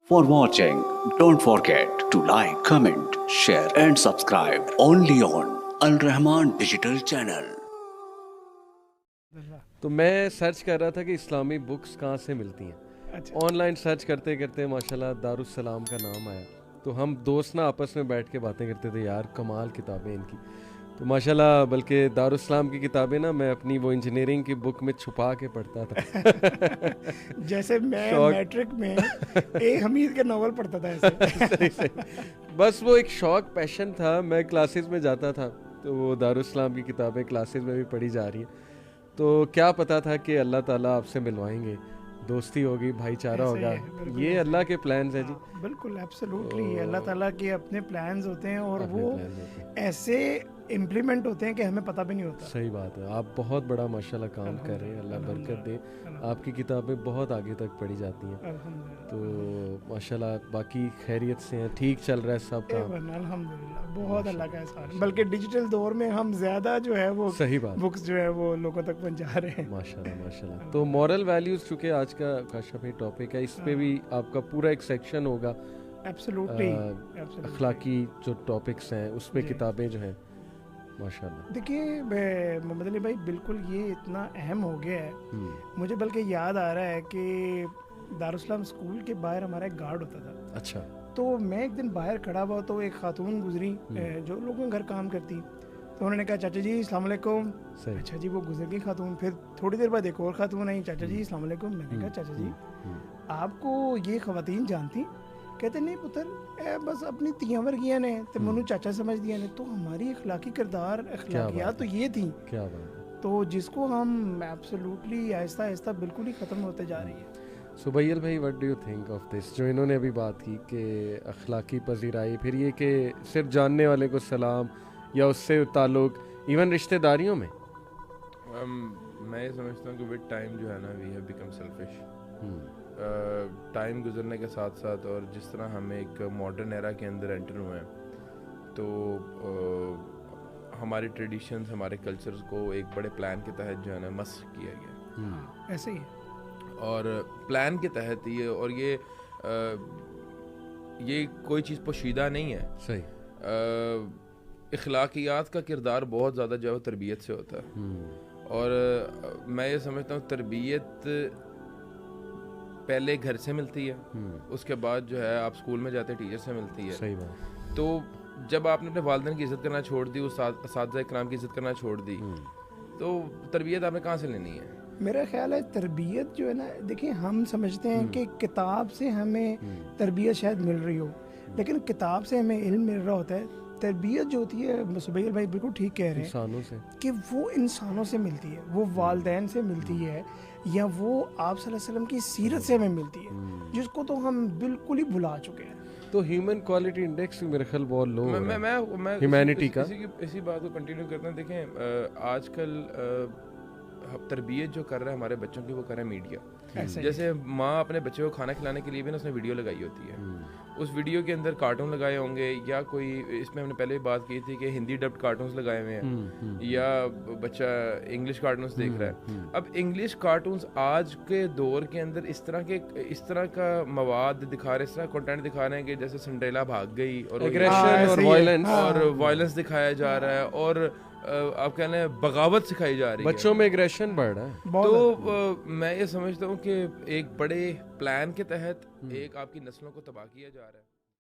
For watching, don't forget to like, comment, share and subscribe only on Al Rahman Digital Channel. تو میں search کر رہا تھا کہ اسلامی بکس کہاں سے ملتی ہیں. آن لائن سرچ کرتے کرتے ماشاءاللہ دارالسلام کا نام آیا. تو ہم دوست نا آپس میں بیٹھ کے باتیں کرتے تھے, یار کمال کتابیں ان کی. تو ماشاءاللہ بلکہ دارالسلام کی کتابیں نا میں اپنی وہ انجینئرنگ کی بک میں چھپا کے پڑھتا تھا. جیسے میں میٹرک میں اے حمید کے ناول پڑھتا تھا ایسے. بس وہ ایک شوق پیشن تھا. میں کلاسز میں جاتا تھا تو وہ دارالسلام کی کتابیں کلاسز میں بھی پڑھی جا رہی ہیں. تو کیا پتا تھا کہ اللہ تعالیٰ آپ سے ملوائیں گے, دوستی ہوگی, بھائی چارہ ہوگا. یہ اللہ کے پلانز ہیں جی. بالکل ایبسلیوٹلی اللہ تعالیٰ کے اپنے پلانز ہوتے ہیں اور وہ ایسے امپلیمنٹ ہوتے ہیں کہ ہمیں پتہ بھی نہیں ہوتا. صحیح بات ہے. آپ بہت بڑا ماشاءاللہ کام کر رہے ہیں, اللہ برکت دے. آپ کی کتابیں بہت آگے تک پڑھی جاتی ہیں. تو ماشاءاللہ باقی خیریت سے ہیں, ٹھیک چل رہا ہے سب کام الحمدللہ. بہت اللہ کا احسان. بلکہ ڈیجیٹل دور میں ہم زیادہ جو ہے وہ صحیح بات بکس جو ہے وہ لوگوں تک پہنچا رہے ہیں. ماشاءاللہ ماشاءاللہ. تو مورل ویلیوز چونکہ آج کا کاشف ٹاپک ہے, اس پہ بھی آپ کا پورا ایک سیکشن ہوگا. اخلاقی جو ٹاپکس ہیں اس پہ کتابیں جو ہیں ماشاءاللہ. دیکھیے محمد علی بھائی, بالکل یہ اتنا اہم ہو گیا ہے. مجھے بلکہ یاد آ رہا ہے کہ دارالسلام اسکول کے باہر ہمارا ایک گارڈ ہوتا تھا. اچھا. تو میں ایک دن باہر کھڑا ہوا تو ایک خاتون گزری جو لوگوں کے گھر کام کرتی. تو انہوں نے کہا چاچا جی السلام علیکم. اچھا جی, وہ گزر گئی خاتون. پھر تھوڑی دیر بعد ایک اور خاتون آئی, چاچا جی السلام علیکم. میں نے کہا چاچا جی آپ کو یہ خواتین جانتی؟ کہتے نہیں پتر, بس اپنی تیاں ورگیاں نے تو منو چاچا سمجھ دیا نے. تو ہماری اخلاقی کردار اخلاقیات تو یہ تھیں. کیا بات. تو جس کو ہم ایبسلیوٹلی آہستہ آہستہ بالکل ہی ختم ہوتے جا رہی ہے. سبیل بھائی, what do you think of this جو انہوں نے ابھی بات کی کہ اخلاقی پذیرائی, پھر یہ کہ صرف جاننے والے کو سلام یا اس سے تعلق ایون رشتہ داریوں میں؟ میں یہ سمجھتا ہوں کہ ود ٹائم جو ہے نا we have become selfish. Time گزرنے کے ساتھ ساتھ اور جس طرح ہم ایک ماڈرن ایرا کے اندر انٹر ہوئے ہیں تو ہمارے ٹریڈیشنز, ہمارے کلچرز کو ایک بڑے پلان کے تحت جو ہے نا مسخ کیا گیا. ایسے ہی اور پلان کے تحت اور یہ کوئی چیز پوشیدہ نہیں ہے. صحیح. اخلاقیات کا کردار بہت زیادہ جو ہے تربیت سے ہوتا ہے. اور میں یہ سمجھتا ہوں تربیت پہلے گھر سے ملتی ہے, اس کے بعد جو ہے آپ اسکول میں جاتے ٹیچر سے ملتی ہے. صحیح بات. تو جب آپ نے اپنے والدین کی عزت کرنا چھوڑ دی, اساتذہ اکرام کی عزت کرنا چھوڑ دی, تو تربیت آپ نے کہاں سے لینی ہے؟ میرا خیال ہے تربیت جو ہے نا, دیکھیں ہم سمجھتے ہیں کہ کتاب سے ہمیں تربیت شاید مل رہی ہو, لیکن کتاب سے ہمیں علم مل رہا ہوتا ہے. تربیت جو ہوتی ہے, سبیل بھائی بالکل ٹھیک کہہ رہے ہیں, انسانوں سے, کہ وہ انسانوں سے ملتی ہے, وہ والدین سے ملتی ہے, یا وہ آپ صلی اللہ علیہ وسلم کی سیرت سے ہمیں ملتی ہے, جس کو تو ہم بالکل ہی بھلا چکے ہیں. تو ہیومن کوالٹی انڈیکس میرے خیال بہت لو ہے. میں ہیومینٹی کا اسی بات کو کنٹینیو کرتے ہیں. دیکھیں آج کل تربیت جو کر رہا ہے ہمارے بچوں کی, وہ کر رہا ہے میڈیا. جیسے ماں اپنے بچے کو کھانا کھلانے کے لیے بھی نا اس نے ویڈیو لگائی ہوتی ہے. اس ویڈیو کے اندر کارٹون لگائے ہوں گے, یا کوئی اس میں ہم نے پہلے بھی بات کی تھی کہ ہندی ڈبڈ کارٹونز لگائے ہوئے ہیں, یا بچہ انگلش کارٹونز دیکھ رہا ہے. اب انگلش کارٹونز آج کے دور کے اندر اس طرح کا مواد دکھا رہے, اس طرح کنٹینٹ دکھا رہے ہیں کہ جیسے سنڈریلا بھاگ گئی اور ایگریشن اور وائلنس دکھایا جا رہا ہے, اور آپ کہنا ہے بغاوت سکھائی جا رہی ہے, بچوں میں ایگریشن بڑھ رہا ہے. تو میں یہ سمجھتا ہوں کہ ایک بڑے پلان کے تحت ایک آپ کی نسلوں کو تباہ کیا جا رہا ہے.